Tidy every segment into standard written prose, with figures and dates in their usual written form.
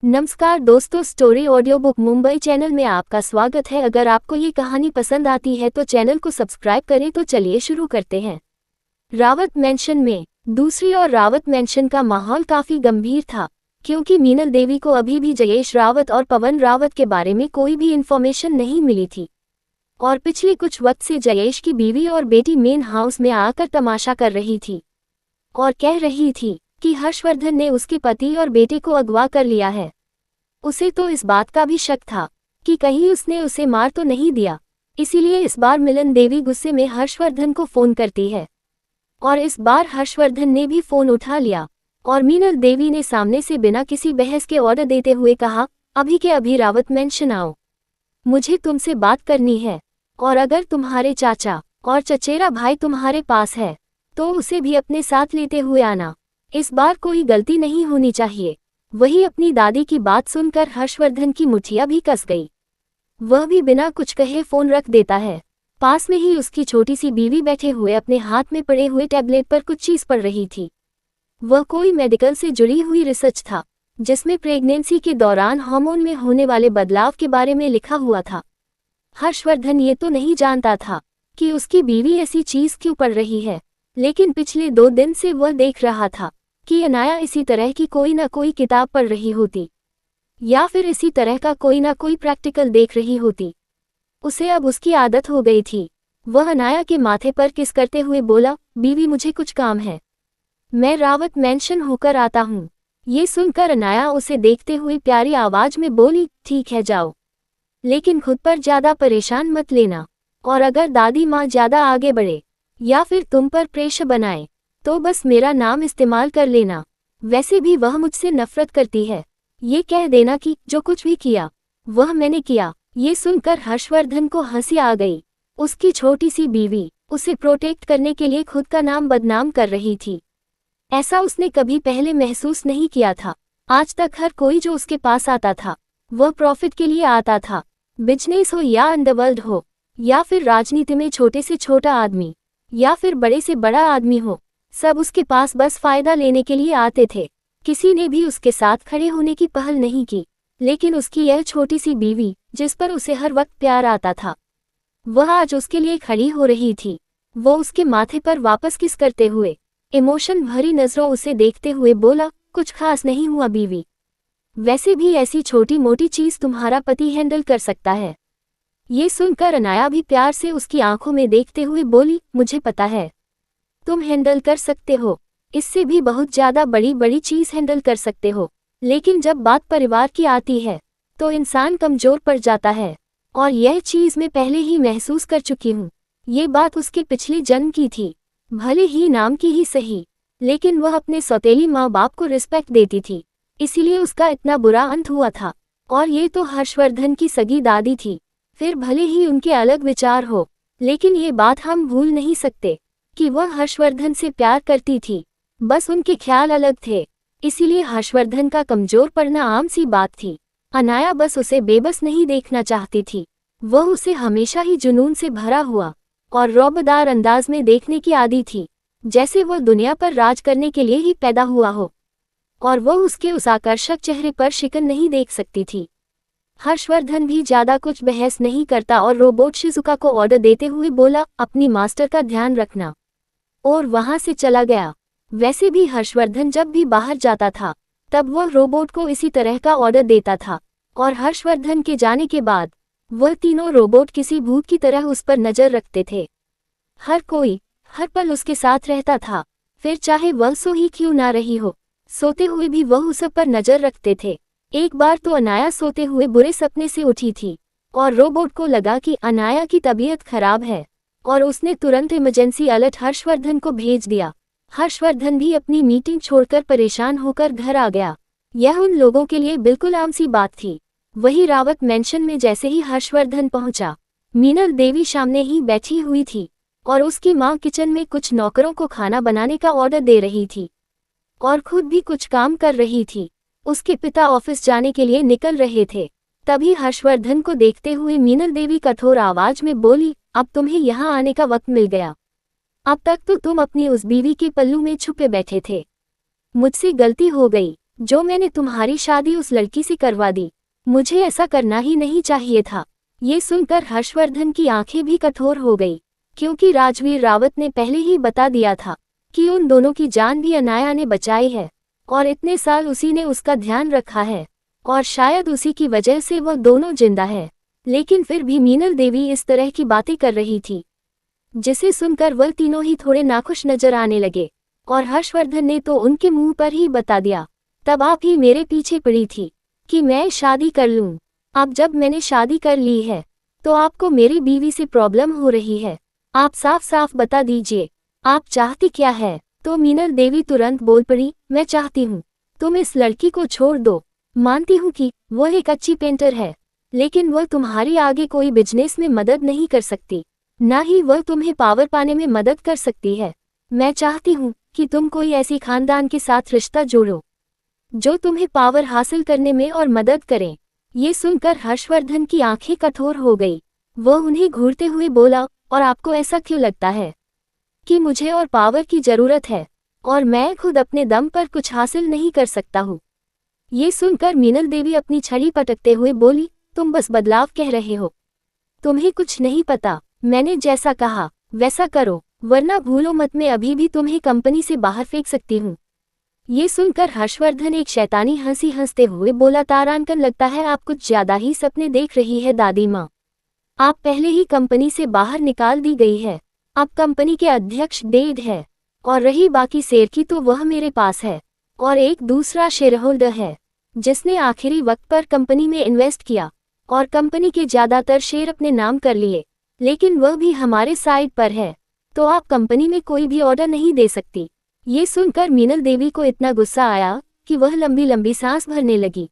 नमस्कार दोस्तों, story audio book Mumbai channel में आपका स्वागत है। अगर आपको ये कहानी पसंद आती है तो चैनल को सब्सक्राइब करें। तो चलिए शुरू करते हैं। रावत मैंशन में दूसरी ओर रावत मैंशन का माहौल काफी गंभीर था, क्योंकि मीनल देवी को अभी भी जयेश रावत और पवन रावत के बारे में कोई भी इन्फॉर्मेशन नहीं मिली थी। और पिछले कुछ वक्त से जयेश की बीवी और बेटी मेन हाउस में आकर तमाशा कर रही थी और कह रही थी कि हर्षवर्धन ने उसके पति और बेटे को अगवा कर लिया है। उसे तो इस बात का भी शक था कि कहीं उसने उसे मार तो नहीं दिया। इसीलिए इस बार मिलन देवी गुस्से में हर्षवर्धन को फोन करती है और इस बार हर्षवर्धन ने भी फोन उठा लिया और मीनल देवी ने सामने से बिना किसी बहस के ऑर्डर देते हुए कहा, अभी के अभी रावत मैंशन आओ, मुझे तुमसे बात करनी है। और अगर तुम्हारे चाचा और चचेरा भाई तुम्हारे पास है तो उसे भी अपने साथ लेते हुए आना। इस बार कोई गलती नहीं होनी चाहिए। वही अपनी दादी की बात सुनकर हर्षवर्धन की मुठिया भी कस गई। वह भी बिना कुछ कहे फोन रख देता है। पास में ही उसकी छोटी सी बीवी बैठे हुए अपने हाथ में पड़े हुए टैबलेट पर कुछ चीज पढ़ रही थी। वह कोई मेडिकल से जुड़ी हुई रिसर्च था, जिसमें प्रेगनेंसी के दौरान हार्मोन में होने वाले बदलाव के बारे में लिखा हुआ था। हर्षवर्धन ये तो नहीं जानता था कि उसकी बीवी ऐसी चीज क्यों पढ़ रही है, लेकिन पिछले 2 दिन से वह देख रहा था कि अनाया इसी तरह की कोई ना कोई किताब पढ़ रही होती या फिर इसी तरह का कोई ना कोई प्रैक्टिकल देख रही होती। उसे अब उसकी आदत हो गई थी। वह अनाया के माथे पर किस करते हुए बोला, बीवी मुझे कुछ काम है, मैं रावत मैंशन होकर आता हूँ। ये सुनकर अनाया उसे देखते हुए प्यारी आवाज में बोली, ठीक है जाओ, लेकिन खुद पर ज्यादा परेशान मत लेना। और अगर दादी माँ ज्यादा आगे बढ़े या फिर तुम पर प्रेशर बनाए तो बस मेरा नाम इस्तेमाल कर लेना। वैसे भी वह मुझसे नफरत करती है। ये कह देना कि जो कुछ भी किया वह मैंने किया। ये सुनकर हर्षवर्धन को हंसी आ गई। उसकी छोटी सी बीवी उसे प्रोटेक्ट करने के लिए खुद का नाम बदनाम कर रही थी। ऐसा उसने कभी पहले महसूस नहीं किया था। आज तक हर कोई जो उसके पास आता था वह प्रॉफिट के लिए आता था। बिजनेस हो या अंडरवर्ल्ड हो या फिर राजनीति में छोटे से छोटा आदमी या फिर बड़े से बड़ा आदमी हो, सब उसके पास बस फायदा लेने के लिए आते थे। किसी ने भी उसके साथ खड़े होने की पहल नहीं की। लेकिन उसकी यह छोटी सी बीवी, जिस पर उसे हर वक्त प्यार आता था, वह आज उसके लिए खड़ी हो रही थी। वो उसके माथे पर वापस किस करते हुए इमोशन भरी नजरों उसे देखते हुए बोला, कुछ खास नहीं हुआ बीवी, वैसे भी ऐसी छोटी मोटी चीज तुम्हारा पति हैंडल कर सकता है। ये सुनकर अनाया भी प्यार से उसकी आंखों में देखते हुए बोली, मुझे पता है तुम हैंडल कर सकते हो, इससे भी बहुत ज्यादा बड़ी बड़ी चीज हैंडल कर सकते हो, लेकिन जब बात परिवार की आती है तो इंसान कमजोर पड़ जाता है। और यह चीज मैं पहले ही महसूस कर चुकी हूँ। ये बात उसके पिछले जन्म की थी, भले ही नाम की ही सही, लेकिन वह अपने सौतेली माँ बाप को रिस्पेक्ट देती थी, इसीलिए उसका इतना बुरा अंत हुआ था। और ये तो हर्षवर्धन की सगी दादी थी। फिर भले ही उनके अलग विचार हो, लेकिन ये बात हम भूल नहीं सकते कि वह हर्षवर्धन से प्यार करती थी, बस उनके ख्याल अलग थे। इसीलिए हर्षवर्धन का कमजोर पड़ना आम सी बात थी। अनाया बस उसे बेबस नहीं देखना चाहती थी, वह उसे हमेशा ही जुनून से भरा हुआ और रौबदार अंदाज में देखने की आदी थी, जैसे वह दुनिया पर राज करने के लिए ही पैदा हुआ हो। और वह उसके उस आकर्षक चेहरे पर शिकन नहीं देख सकती थी। हर्षवर्धन भी ज्यादा कुछ बहस नहीं करता और रोबोट शिजुका को ऑर्डर देते हुए बोला, अपनी मास्टर का ध्यान रखना, और वहां से चला गया। वैसे भी हर्षवर्धन जब भी बाहर जाता था तब वह रोबोट को इसी तरह का ऑर्डर देता था, और हर्षवर्धन के जाने के बाद वह तीनों रोबोट किसी भूत की तरह उस पर नजर रखते थे। हर कोई हर पल उसके साथ रहता था, फिर चाहे वह सो ही क्यों ना रही हो, सोते हुए भी वह उस पर नजर रखते थे। एक बार तो अनाया सोते हुए बुरे सपने से उठी थी और रोबोट को लगा कि अनाया की तबीयत खराब है, और उसने तुरंत इमरजेंसी अलर्ट हर्षवर्धन को भेज दिया। हर्षवर्धन भी अपनी मीटिंग छोड़कर परेशान होकर घर आ गया। यह उन लोगों के लिए बिल्कुल आम सी बात थी। वही रावत मैंशन में जैसे ही हर्षवर्धन पहुंचा, मीनल देवी सामने ही बैठी हुई थी और उसकी मां किचन में कुछ नौकरों को खाना बनाने का ऑर्डर दे रही थी और खुद भी कुछ काम कर रही थी। उसके पिता ऑफिस जाने के लिए निकल रहे थे। तभी हर्षवर्धन को देखते हुए मीनल देवी कठोर आवाज में बोली, अब तुम्हें यहाँ आने का वक्त मिल गया। अब तक तो तुम अपनी उस बीवी के पल्लू में छुपे बैठे थे। मुझसे गलती हो गई, जो मैंने तुम्हारी शादी उस लड़की से करवा दी, मुझे ऐसा करना ही नहीं चाहिए था। ये सुनकर हर्षवर्धन की आंखें भी कठोर हो गई, क्योंकि राजवीर रावत ने पहले ही बता दिया था कि उन दोनों की जान भी अनाया ने बचाई है, और इतने साल उसी ने उसका ध्यान रखा है, और शायद उसी की वजह से वह दोनों जिंदा है। लेकिन फिर भी मीनल देवी इस तरह की बातें कर रही थी, जिसे सुनकर वह तीनों ही थोड़े नाखुश नजर आने लगे। और हर्षवर्धन ने तो उनके मुंह पर ही बता दिया, तब आप ही मेरे पीछे पड़ी थी कि मैं शादी कर लूं। अब जब मैंने शादी कर ली है तो आपको मेरी बीवी से प्रॉब्लम हो रही है। आप साफ साफ बता दीजिए, आप चाहती क्या है? तो मीनल देवी तुरंत बोल पड़ी, मैं चाहती हूँ तुम इस लड़की को छोड़ दो। मानती हूँ कि वह एक अच्छी पेंटर है, लेकिन वह तुम्हारी आगे कोई बिजनेस में मदद नहीं कर सकती, ना ही वह तुम्हें पावर पाने में मदद कर सकती है। मैं चाहती हूँ कि तुम कोई ऐसी खानदान के साथ रिश्ता जोड़ो जो तुम्हें पावर हासिल करने में और मदद करें। ये सुनकर हर्षवर्धन की आंखें कठोर हो गई। वह उन्हें घूरते हुए बोला, और आपको ऐसा क्यों लगता है कि मुझे और पावर की जरूरत है, और मैं खुद अपने दम पर कुछ हासिल नहीं कर सकता हूँ? ये सुनकर मीनल देवी अपनी छड़ी पटकते हुए बोली, तुम बस बदलाव कह रहे हो, तुम्हें कुछ नहीं पता। मैंने जैसा कहा वैसा करो, वरना भूलो मत मैं अभी भी तुम्हें कंपनी से बाहर फेंक सकती हूँ। ये सुनकर हर्षवर्धन एक शैतानी हंसी हंसते हुए बोला, तारांकन लगता है आप कुछ ज्यादा ही सपने देख रही है दादी माँ। आप पहले ही कंपनी से बाहर निकाल दी गई है। अब कंपनी के अध्यक्ष डेड है, और रही बाकी शेयर की तो वह मेरे पास है, और एक दूसरा शेयर होल्डर है जिसने आखिरी वक्त पर कंपनी में इन्वेस्ट किया और कंपनी के ज्यादातर शेयर अपने नाम कर लिए, लेकिन वह भी हमारे साइड पर है, तो आप कंपनी में कोई भी ऑर्डर नहीं दे सकती। ये सुनकर मीनल देवी को इतना गुस्सा आया कि वह लंबी लंबी सांस भरने लगी।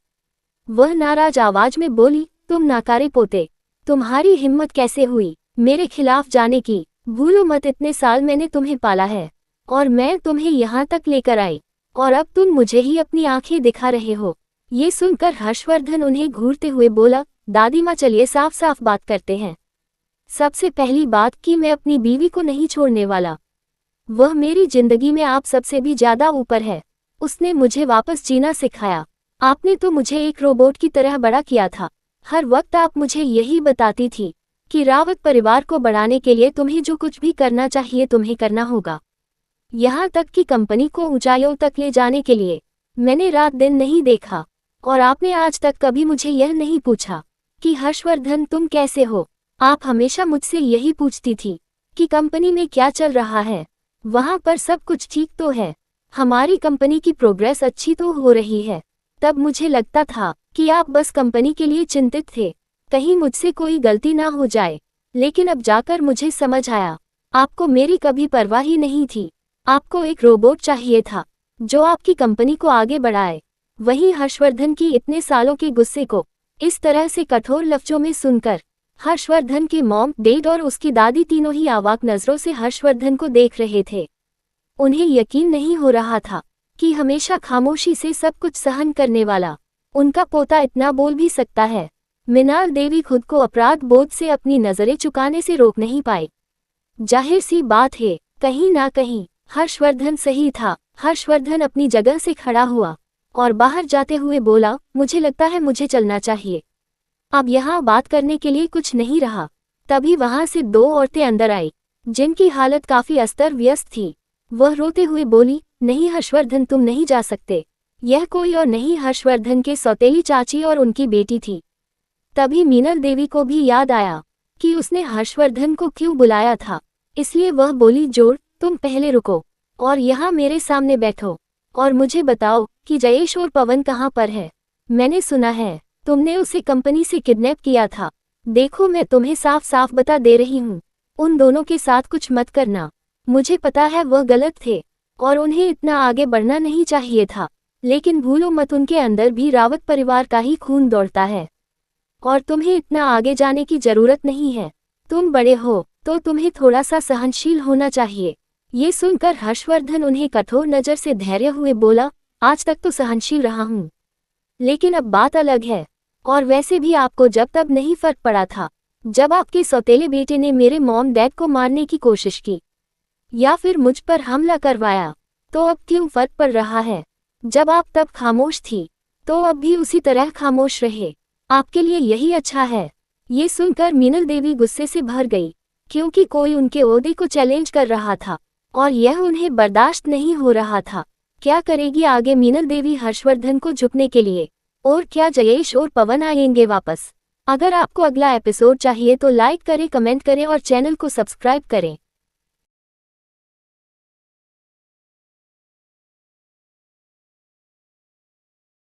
वह नाराज आवाज में बोली, तुम नाकारे पोते, तुम्हारी हिम्मत कैसे हुई मेरे खिलाफ जाने की? भूलो मत इतने साल मैंने तुम्हें पाला है, और मैं तुम्हें यहाँ तक लेकर आई, और अब तुम मुझे ही अपनी आंखें दिखा रहे हो। ये सुनकर हर्षवर्धन उन्हें घूरते हुए बोला, दादी माँ चलिए साफ साफ बात करते हैं। सबसे पहली बात कि मैं अपनी बीवी को नहीं छोड़ने वाला। वह मेरी जिंदगी में आप सबसे भी ज्यादा ऊपर है। उसने मुझे वापस जीना सिखाया। आपने तो मुझे एक रोबोट की तरह बड़ा किया था। हर वक्त आप मुझे यही बताती थी कि रावत परिवार को बढ़ाने के लिए तुम्हें जो कुछ भी करना चाहिए तुम्हें करना होगा। यहाँ तक कि कंपनी को ऊंचाइयों तक ले जाने के लिए मैंने रात दिन नहीं देखा, और आपने आज तक कभी मुझे यह नहीं पूछा कि हर्षवर्धन तुम कैसे हो। आप हमेशा मुझसे यही पूछती थी कि कंपनी में क्या चल रहा है, वहाँ पर सब कुछ ठीक तो है, हमारी कंपनी की प्रोग्रेस अच्छी तो हो रही है। तब मुझे लगता था कि आप बस कंपनी के लिए चिंतित थे, कहीं मुझसे कोई गलती ना हो जाए। लेकिन अब जाकर मुझे समझ आया, आपको मेरी कभी परवाह ही नहीं थी। आपको एक रोबोट चाहिए था जो आपकी कंपनी को आगे बढ़ाए। वहीं हर्षवर्धन की इतने सालों के गुस्से को इस तरह से कठोर लफ्जों में सुनकर हर्षवर्धन के मॉम, डैड और उसकी दादी तीनों ही अवाक नजरों से हर्षवर्धन को देख रहे थे। उन्हें यकीन नहीं हो रहा था कि हमेशा खामोशी से सब कुछ सहन करने वाला उनका पोता इतना बोल भी सकता है। मीनाल देवी खुद को अपराध बोध से अपनी नजरें चुकाने से रोक नहीं पाई। जाहिर सी बात है, कहीं ना कहीं हर्षवर्धन सही था। हर्षवर्धन अपनी जगह से खड़ा हुआ और बाहर जाते हुए बोला, मुझे लगता है मुझे चलना चाहिए। अब यहाँ बात करने के लिए कुछ नहीं रहा। तभी वहां से दो औरतें अंदर आई जिनकी हालत काफी अस्तर व्यस्त थी। वह रोते हुए बोली, नहीं हर्षवर्धन तुम नहीं जा सकते। यह कोई और नहीं हर्षवर्धन के सौतेली चाची और उनकी बेटी थी। तभी मीनल देवी को भी याद आया कि उसने हर्षवर्धन को क्यों बुलाया था, इसलिए वह बोली, जोड़ तुम पहले रुको और यहाँ मेरे सामने बैठो और मुझे बताओ कि जयेश और पवन कहाँ पर है। मैंने सुना है तुमने उसे कंपनी से किडनैप किया था। देखो मैं तुम्हें साफ साफ बता दे रही हूँ, उन दोनों के साथ कुछ मत करना। मुझे पता है वह गलत थे और उन्हें इतना आगे बढ़ना नहीं चाहिए था, लेकिन भूलो मत उनके अंदर भी रावत परिवार का ही खून दौड़ता है और तुम्हें इतना आगे जाने की जरूरत नहीं है। तुम बड़े हो तो तुम्हें थोड़ा सा सहनशील होना चाहिए। ये सुनकर हर्षवर्धन उन्हें कठोर नजर से धैर्य हुए बोला, आज तक तो सहनशील रहा हूँ, लेकिन अब बात अलग है। और वैसे भी आपको जब तब नहीं फर्क पड़ा था जब आपके सौतेले बेटे ने मेरे मॉम डैड को मारने की कोशिश की या फिर मुझ पर हमला करवाया, तो अब क्यों फर्क पड़ रहा है? जब आप तब खामोश थी, तो अब भी उसी तरह खामोश रहे। आपके लिए यही अच्छा है। ये सुनकर मीनल देवी गुस्से से भर गई, क्योंकि कोई उनके ओहदे को चैलेंज कर रहा था और यह उन्हें बर्दाश्त नहीं हो रहा था। क्या करेगी आगे मीनल देवी हर्षवर्धन को झुकने के लिए? और क्या जयेश और पवन आएंगे वापस? अगर आपको अगला एपिसोड चाहिए तो लाइक करें, कमेंट करें और चैनल को सब्सक्राइब करें।